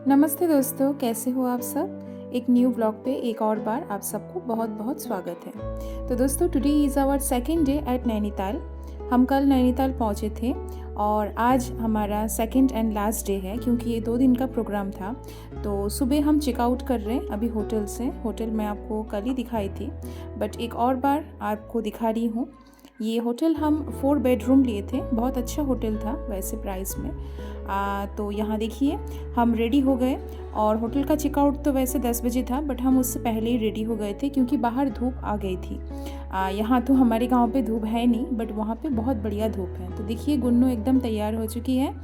नमस्ते दोस्तों, कैसे हो आप सब। एक न्यू ब्लॉग पे एक और बार आप सबको बहुत बहुत स्वागत है। तो दोस्तों, today is our second day at Nainital. हम कल नैनीताल पहुँचे थे और आज हमारा सेकेंड एंड लास्ट डे है, क्योंकि ये 2 दिन का प्रोग्राम था। तो सुबह हम चेकआउट कर रहे हैं अभी होटल से। होटल मैं आपको कल ही दिखाई थी, बट एक और बार आपको दिखा रही हूँ। ये होटल हम 4 बेडरूम लिए थे, बहुत अच्छा होटल था वैसे प्राइस में। तो यहाँ देखिए हम रेडी हो गए और होटल का चेकआउट तो वैसे 10 बजे था, बट हम उससे पहले ही रेडी हो गए थे क्योंकि बाहर धूप आ गई थी। यहाँ तो हमारे गांव पे धूप है नहीं, बट वहाँ पे बहुत बढ़िया धूप है। तो देखिए गुन्नू एकदम तैयार हो चुकी है।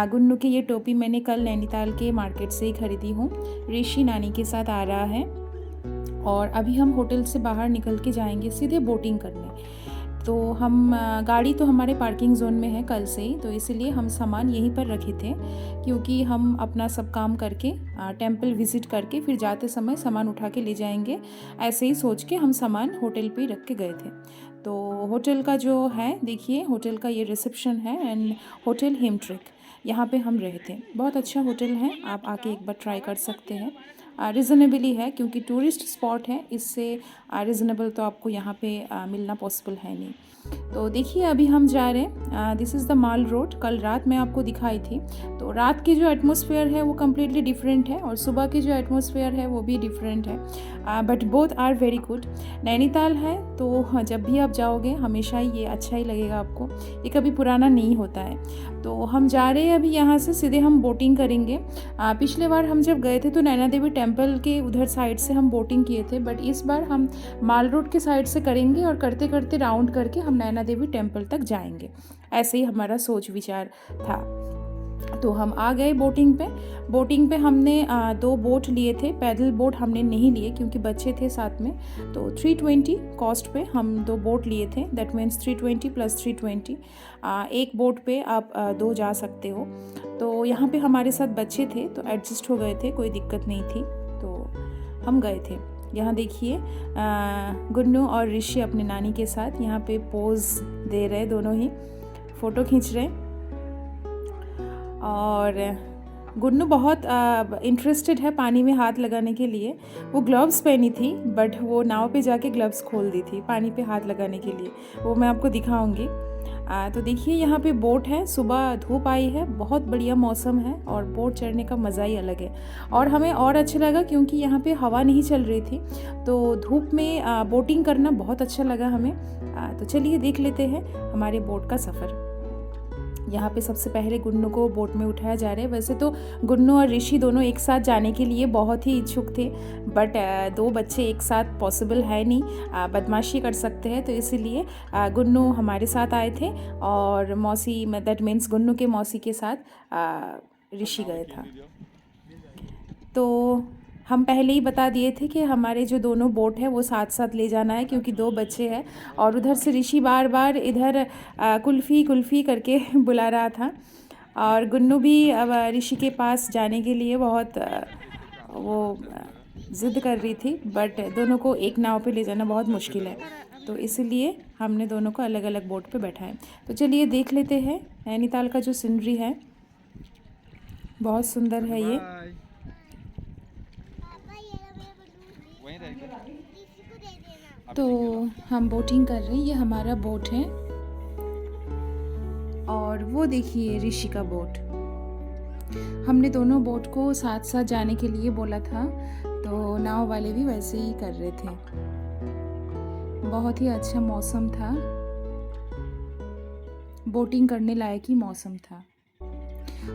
गुन्नू की ये टोपी मैंने कल नैनीताल के मार्केट से ही खरीदी हूँ। ऋषि नानी के साथ आ रहा है और अभी हम होटल से बाहर निकल के जाएंगे सीधे बोटिंग करने। तो हम गाड़ी तो हमारे पार्किंग जोन में है कल से ही, तो इसीलिए हम सामान यहीं पर रखे थे, क्योंकि हम अपना सब काम करके टेंपल विज़िट करके फिर जाते समय सामान उठा के ले जाएंगे। ऐसे ही सोच के हम सामान होटल पे ही रख के गए थे। तो होटल का जो है देखिए, होटल का ये रिसेप्शन है एंड होटल हिमट्रिक, यहाँ पे हम रहे थे। बहुत अच्छा होटल है, आप आके एक बार ट्राई कर सकते हैं। रिजनेबली है क्योंकि टूरिस्ट स्पॉट है, इससे रिजनेबल तो आपको यहाँ पे मिलना पॉसिबल है नहीं। तो देखिए अभी हम जा रहे हैं, this is the mall road. कल रात मैं आपको दिखाई थी। तो रात की जो एटमॉस्फेयर है वो कम्प्लीटली डिफरेंट है और सुबह की जो एटमॉस्फेयर है वो भी डिफरेंट है, but both are very good. Nainital है तो जब भी आप जाओगे हमेशा ही ये अच्छा ही लगेगा आपको, ये कभी पुराना नहीं होता है। तो हम जा रहे हैं अभी यहाँ से सीधे हम बोटिंग करेंगे। पिछले बार हम जब गए थे तो नैना देवी टेम्पल के उधर साइड से हम बोटिंग किए थे, बट इस बार हम माल रोड के साइड से करेंगे और करते करते राउंड करके हम नैना देवी टेम्पल तक जाएंगे। ऐसे ही हमारा सोच विचार था। तो हम आ गए बोटिंग पे। बोटिंग पे हमने 2 बोट लिए थे, पैदल बोट हमने नहीं लिए क्योंकि बच्चे थे साथ में। तो 320 कॉस्ट पे हम 2 बोट लिए थे, दैट मीन्स 320 + 320। एक बोट पे आप 2 जा सकते हो। तो यहाँ पे हमारे साथ बच्चे थे तो एडजस्ट हो गए थे, कोई दिक्कत नहीं थी, तो हम गए थे। यहाँ देखिए गुन्नू और ऋषि अपने नानी के साथ यहाँ पे पोज दे रहे, दोनों ही फ़ोटो खींच रहे। और गुन्नू बहुत इंटरेस्टेड है पानी में हाथ लगाने के लिए। वो ग्लव्स पहनी थी, बट वो नाव पे जाके ग्लव्स खोल दी थी पानी पे हाथ लगाने के लिए। वो मैं आपको दिखाऊंगी। तो देखिए यहाँ पे बोट है, सुबह धूप आई है, बहुत बढ़िया मौसम है और बोट चढ़ने का मज़ा ही अलग है। और हमें और अच्छा लगा क्योंकि यहाँ पे हवा नहीं चल रही थी, तो धूप में बोटिंग करना बहुत अच्छा लगा हमें। तो चलिए देख लेते हैं हमारे बोट का सफ़र। यहाँ पे सबसे पहले गुन्नू को बोट में उठाया जा रहा है। वैसे तो गुन्नू और ऋषि दोनों एक साथ जाने के लिए बहुत ही इच्छुक थे, बट 2 बच्चे एक साथ पॉसिबल है नहीं, बदमाशी कर सकते हैं, तो इसीलिए गुन्नू हमारे साथ आए थे और मौसी, दैट मीन्स गुन्नू के मौसी के साथ ऋषि गए था। तो हम पहले ही बता दिए थे कि हमारे जो दोनों बोट है वो साथ साथ ले जाना है क्योंकि 2 बच्चे हैं। और उधर से ऋषि बार बार इधर कुल्फ़ी कुल्फ़ी करके बुला रहा था और गुन्नू भी अब ऋषि के पास जाने के लिए बहुत वो ज़िद कर रही थी, बट दोनों को एक नाव पे ले जाना बहुत मुश्किल है, तो इसीलिए हमने दोनों को अलग अलग बोट पे बैठाए। तो चलिए देख लेते हैं नैनीताल का जो सीनरी है, बहुत सुंदर है ये। तो हम बोटिंग कर रहे हैं, ये हमारा बोट है और वो देखिए ऋषि का बोट। हमने दोनों बोट को साथ साथ जाने के लिए बोला था, तो नाव वाले भी वैसे ही कर रहे थे। बहुत ही अच्छा मौसम था, बोटिंग करने लायक ही मौसम था।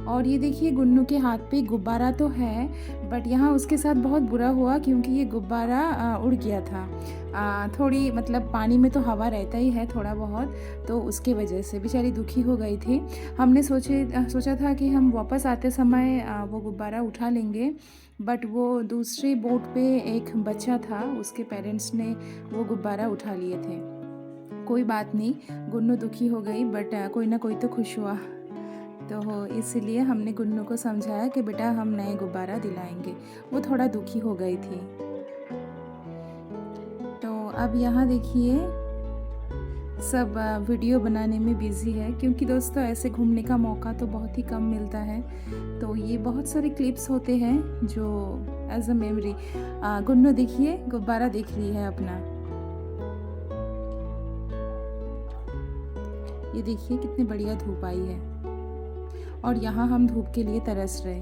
और ये देखिए गुन्नू के हाथ पे गुब्बारा तो है, बट यहाँ उसके साथ बहुत बुरा हुआ क्योंकि ये गुब्बारा उड़ गया था। थोड़ी मतलब पानी में तो हवा रहता ही है थोड़ा बहुत, तो उसके वजह से बेचारी दुखी हो गई थी। हमने सोचा था कि हम वापस आते समय वो गुब्बारा उठा लेंगे, बट वो दूसरे बोट पे एक बच्चा था, उसके पेरेंट्स ने वो गुब्बारा उठा लिए थे। कोई बात नहीं, गुन्नू दुखी हो गई, बट कोई ना कोई तो खुश हुआ। तो इसलिए हमने गुन्नू को समझाया कि बेटा हम नए गुब्बारा दिलाएंगे। वो थोड़ा दुखी हो गई थी। तो अब यहाँ देखिए सब वीडियो बनाने में बिज़ी है, क्योंकि दोस्तों ऐसे घूमने का मौका तो बहुत ही कम मिलता है। तो ये बहुत सारे क्लिप्स होते हैं जो एज अ मेमोरी। गुन्नू देखिए गुब्बारा देख रही है अपना। ये देखिए कितनी बढ़िया धूप आई है और यहाँ हम धूप के लिए तरस रहे।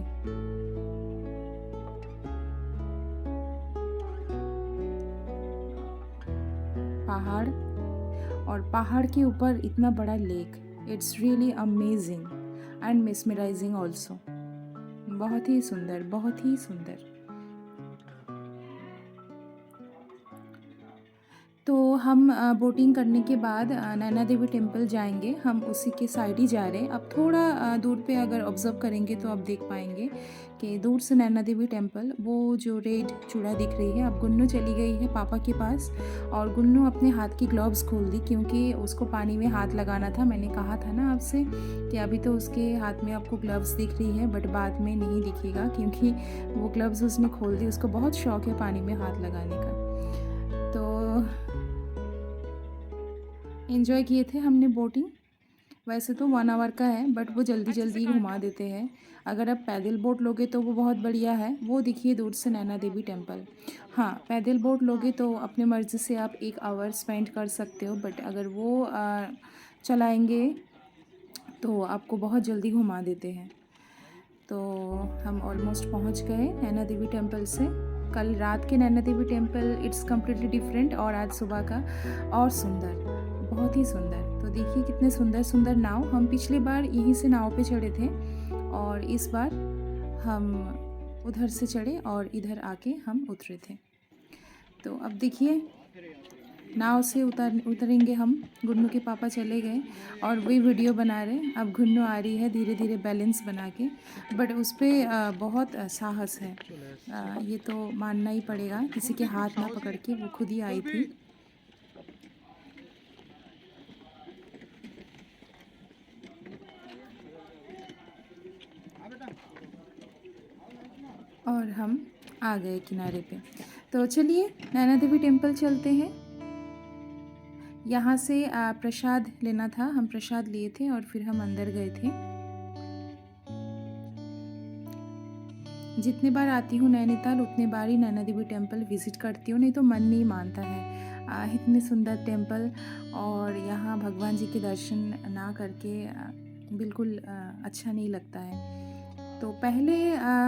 पहाड़ और पहाड़ के ऊपर इतना बड़ा lake, it's really amazing and mesmerising also. बहुत ही सुंदर, बहुत ही सुंदर। तो हम बोटिंग करने के बाद नैना देवी टेम्पल जाएंगे। हम उसी के साइड ही जा रहे हैं। अब थोड़ा दूर पे अगर ऑब्ज़र्व करेंगे तो आप देख पाएंगे कि दूर से नैना देवी टेम्पल, वो जो रेड चूड़ा दिख रही है। अब गुन्नू चली गई है पापा के पास और गुन्नू अपने हाथ की ग्लव्स खोल दी, क्योंकि उसको पानी में हाथ लगाना था। मैंने कहा था ना आपसे कि अभी तो उसके हाथ में आपको ग्लव्स दिख रही है, बट बाद में नहीं दिखेगा, क्योंकि वो ग्लव्स उसने खोल दी। उसको बहुत शौक है पानी में हाथ लगाने का। तो एंजॉय किए थे हमने बोटिंग। वैसे तो 1 आवर का है, बट वो जल्दी जल्दी घुमा देते हैं। अगर आप पैदल बोट लोगे तो वो बहुत बढ़िया है। वो दिखिए दूर से नैना देवी टेम्पल। हाँ, पैदल बोट लोगे तो अपने मर्ज़ी से आप 1 आवर स्पेंड कर सकते हो, बट अगर वो चलाएंगे तो आपको बहुत जल्दी घुमा देते हैं। तो हम ऑलमोस्ट पहुंच गए नैना देवी टेम्पल से। कल रात के Naina Devi temple it's completely different और आज सुबह का और सुंदर, बहुत ही सुंदर। तो देखिए कितने सुंदर सुंदर नाव। हम पिछली बार यहीं से नाव पे चढ़े थे और इस बार हम उधर से चढ़े और इधर आके हम उतरे थे। तो अब देखिए नाव से उतरेंगे हम। गुन्नू के पापा चले गए और वही वीडियो बना रहे। अब गुन्नू आ रही है धीरे धीरे बैलेंस बना के, बट उस पर बहुत साहस है। ये तो मानना ही पड़ेगा, किसी के हाथ ना पकड़ के वो खुद ही आई थी। और हम आ गए किनारे पे। तो चलिए नैना देवी टेम्पल चलते हैं। यहाँ से प्रसाद लेना था, हम प्रसाद लिए थे और फिर हम अंदर गए थे। जितने बार आती हूँ नैनीताल उतने बार ही नैना देवी टेम्पल विज़िट करती हूँ, नहीं तो मन नहीं मानता है। इतने सुंदर टेम्पल और यहाँ भगवान जी के दर्शन ना करके बिल्कुल अच्छा नहीं लगता है। तो पहले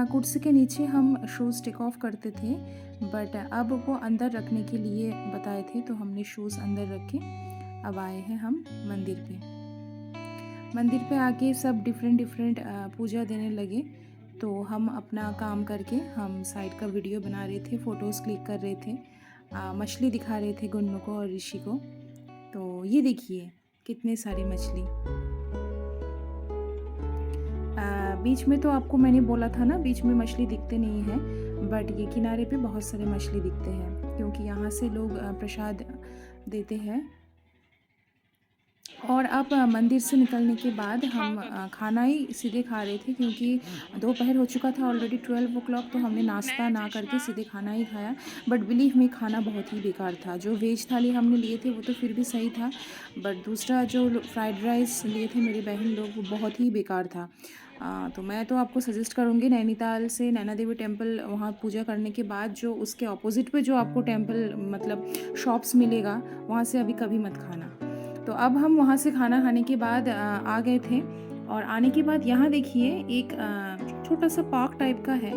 कुर्सी के नीचे हम शूज़ टेक ऑफ करते थे, बट अब वो अंदर रखने के लिए बताए थे, तो हमने शूज़ अंदर रखे। अब आए हैं हम मंदिर पे। मंदिर पे आके सब डिफरेंट पूजा देने लगे। तो हम अपना काम करके हम साइड का वीडियो बना रहे थे, फ़ोटोज़ क्लिक कर रहे थे, मछली दिखा रहे थे गुन्नू को और ऋषि को। तो ये देखिए कितने सारे मछली। बीच में तो आपको मैंने बोला था ना, बीच में मछली दिखते नहीं है, बट ये किनारे पे बहुत सारे मछली दिखते हैं, क्योंकि यहाँ से लोग प्रसाद देते हैं। और अब मंदिर से निकलने के बाद हम खाना ही सीधे खा रहे थे, क्योंकि दोपहर हो चुका था ऑलरेडी 12 o'clock। तो हमने नाश्ता ना करके सीधे खाना ही खाया। बट बिलीव में खाना बहुत ही बेकार था। जो वेज थाली हमने लिए थे वो तो फिर भी सही था, बट दूसरा जो फ्राइड राइस लिए थे मेरी बहन लोग, वो बहुत ही बेकार था। तो मैं तो आपको सजेस्ट करूँगी नैनीताल से नैना देवी टेम्पल वहाँ पूजा करने के बाद जो उसके ऑपोजिट पे जो आपको टेम्पल मतलब शॉप्स मिलेगा, वहाँ से अभी कभी मत खाना। तो अब हम वहाँ से खाना खाने के बाद आ गए थे। और आने के बाद यहाँ देखिए एक छोटा सा पार्क टाइप का है।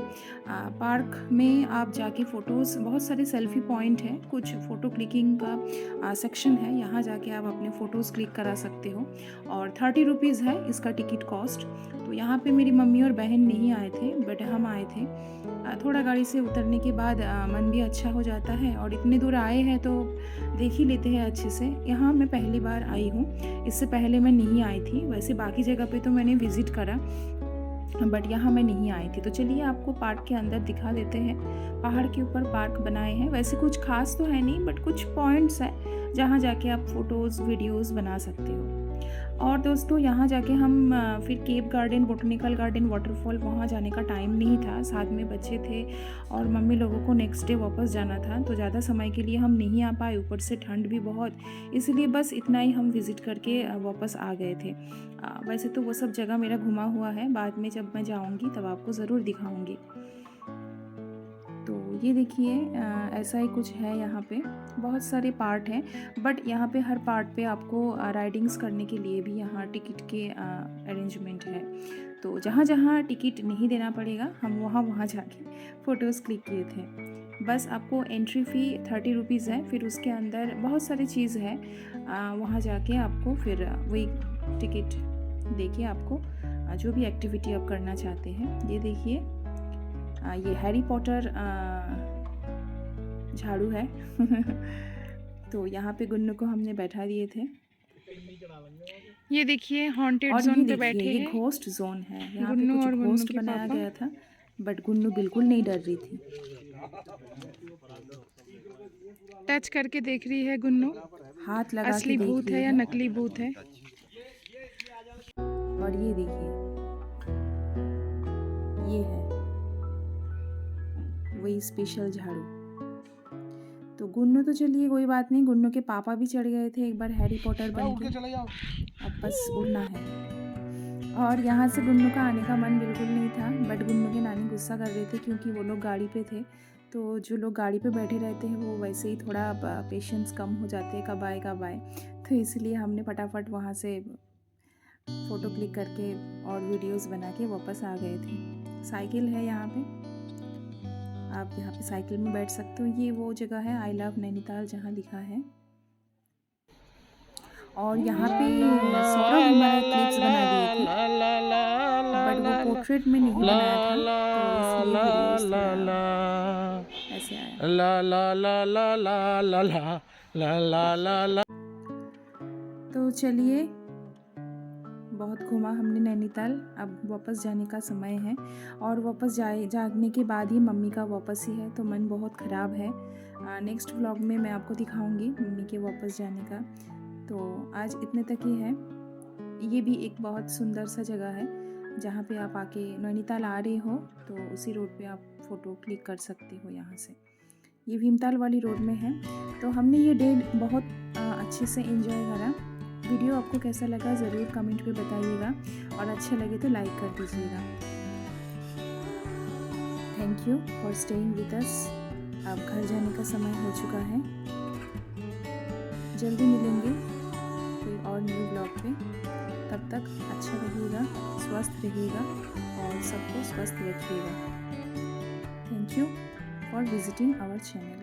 पार्क में आप जाके फ़ोटोज़, बहुत सारे सेल्फ़ी पॉइंट हैं, कुछ फ़ोटो क्लिकिंग का सेक्शन है। यहाँ जाके आप अपने फ़ोटोज़ क्लिक करा सकते हो और 30 रुपीज़ है इसका टिकट कॉस्ट। तो यहाँ पे मेरी मम्मी और बहन नहीं आए थे, बट हम आए थे। थोड़ा गाड़ी से उतरने के बाद मन भी अच्छा हो जाता है, और इतने दूर आए हैं तो देख ही लेते हैं अच्छे से। यहाँ मैं पहली बार आई हूँ, इससे पहले मैं नहीं आई थी। वैसे बाकी जगह पे तो मैंने विज़िट करा, बट यहाँ मैं नहीं आई थी। तो चलिए आपको पार्क के अंदर दिखा देते हैं। पहाड़ के ऊपर पार्क बनाए हैं। वैसे कुछ खास तो है नहीं, बट कुछ पॉइंट्स हैं जहाँ जाके आप फ़ोटोज़ वीडियोज़ बना सकते हो। और दोस्तों यहाँ जाके हम फिर cape garden, botanical garden, waterfall, वहाँ जाने का टाइम नहीं था, साथ में बच्चे थे और मम्मी लोगों को नेक्स्ट डे वापस जाना था, तो ज़्यादा समय के लिए हम नहीं आ पाए, ऊपर से ठंड भी बहुत, इसलिए बस इतना ही हम विज़िट करके वापस आ गए थे। वैसे तो वो सब जगह मेरा घुमा हुआ है, बाद में जब मैं जाऊँगी तब आपको ज़रूर दिखाऊँगी। तो ये देखिए ऐसा ही कुछ है यहाँ पे, बहुत सारे पार्ट हैं, बट यहाँ पे हर पार्ट पे आपको राइडिंग्स करने के लिए भी यहाँ टिकट के अरेंजमेंट है। तो जहाँ जहाँ टिकट नहीं देना पड़ेगा हम वहाँ वहाँ जाके फ़ोटोज़ क्लिक किए थे। बस आपको एंट्री फ़ी 30 रुपीज़ है, फिर उसके अंदर बहुत सारी चीज़ है, वहाँ जाके आपको फिर वही टिकट देके आपको जो भी एक्टिविटी आप करना चाहते हैं। ये देखिए ये हैरी पॉटर झाड़ू है तो यहाँ पे गुन्नू को हमने बैठा दिए थे। ये देखिए हॉन्टेड जोन पे बैठे हैं। ये घोस्ट जोन है, यहाँ पे कुछ घोस्ट बनाया गया था, बट गुन्नू बिल्कुल नहीं डर रही थी। टच करके देख रही है गुन्नू, हाथ लगा असली के भूत है या नकली भूत है। और ये देखिए ये है वही स्पेशल झाड़ू। तो गुन्नू तो चलिए कोई बात नहीं, गुन्नू के पापा भी चढ़ गए थे एक बार हैरी पॉटर बन के, अब बस उड़ना है। और यहाँ से गुन्नू का आने का मन बिल्कुल नहीं था, बट गुन्नू की नानी गुस्सा कर रहे थे क्योंकि वो लोग गाड़ी पे थे, तो जो लोग गाड़ी पे बैठे रहते हैं वो वैसे ही थोड़ा पेशेंस कम हो जाते हैं, कब आए, तो इसलिए हमने फटाफट वहाँ से फ़ोटो क्लिक करके और वीडियोस बना के वापस आ गए थे। साइकिल है यहाँ पे, आप यहाँ पे साइकिल में बैठ सकते हो। ये वो जगह है आई लव नैनीताल जहाँ लिखा है। और यहाँ पे सौरभ हमारा क्लिप्स बना दिए थे, बट वो पोर्ट्रेट में नहीं बनाया था, तो इसलिए वीडियोस ऐसे आया। ला ला ला ला ला ला ला ला ला ला। तो चलिए बहुत घूमा हमने नैनीताल, अब वापस जाने का समय है, और वापस जाने के बाद ही मम्मी का वापस ही है, तो मन बहुत ख़राब है। नेक्स्ट व्लॉग में मैं आपको दिखाऊंगी मम्मी के वापस जाने का। तो आज इतने तक ही है। ये भी एक बहुत सुंदर सा जगह है जहाँ पे आप आके नैनीताल आ रहे हो तो उसी रोड पे आप फ़ोटो क्लिक कर सकते हो यहाँ से। ये भीमताल वाली रोड में है। तो हमने ये डे बहुत अच्छे से एंजॉय करा। वीडियो आपको कैसा लगा ज़रूर कमेंट पे बताइएगा, और अच्छा लगे तो लाइक कर दीजिएगा। Thank you for staying with us. अब घर जाने का समय हो चुका है, जल्दी मिलेंगे कोई और न्यू ब्लॉग पे। तब तक अच्छा रहिएगा, स्वस्थ रहिएगा और सबको स्वस्थ रखिएगा। Thank you for visiting our channel.